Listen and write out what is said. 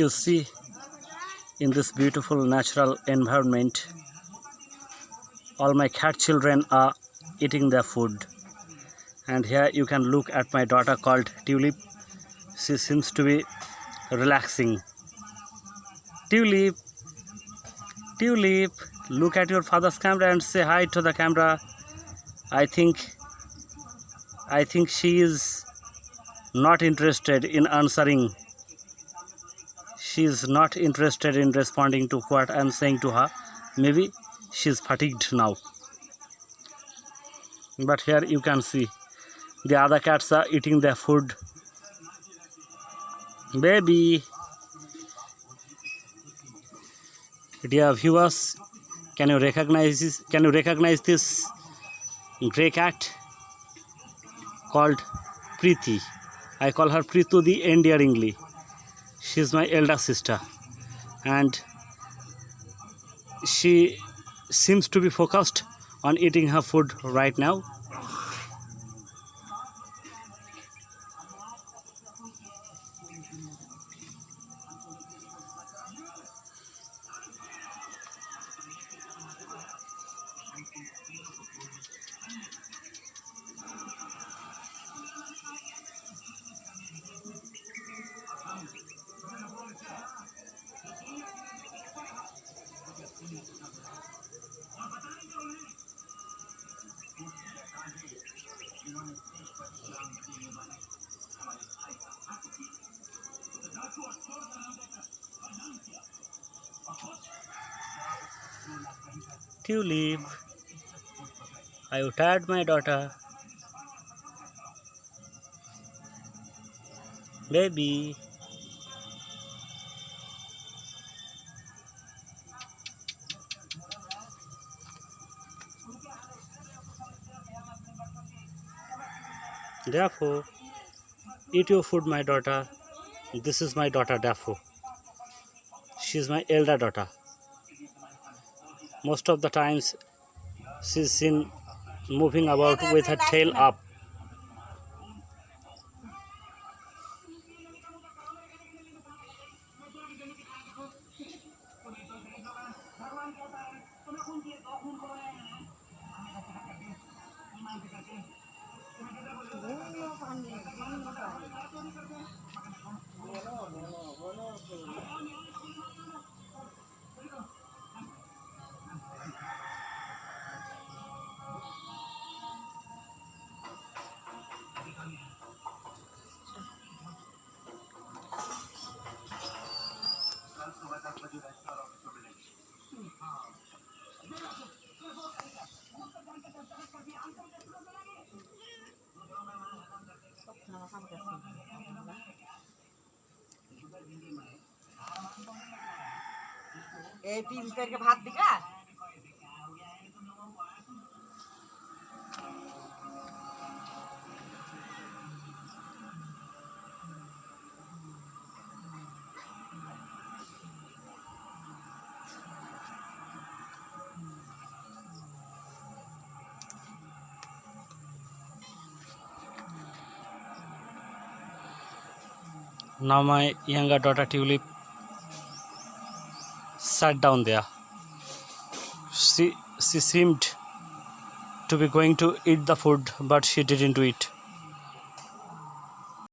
you see, in this beautiful natural environment, all my cat children are eating their food. And here you can look at my daughter called Tulip. She seems to be relaxing. Tulip, Tulip, look at your father's camera and say hi to the camera. I think she is not interested in answering. She is not interested in responding to what I am saying to her. Maybe she is fatigued now. But here you can see the other cats are eating their food. Baby, dear viewers, can you recognize this? Can you recognize this grey cat called Preeti? I call her Pritudi endearingly. She is my elder sister, and she seems to be focused on eating her food right now. Tulip, are you tired, my daughter? Baby. Therefore, eat your food, my daughter. This is my daughter, Daffo. She is my elder daughter. Most of the times, she is seen moving about with her tail up. এই ৩ তারিখে ভাত দিকা Now my younger daughter Tulip sat down there. She seemed to be going to eat the food, but she didn't do it.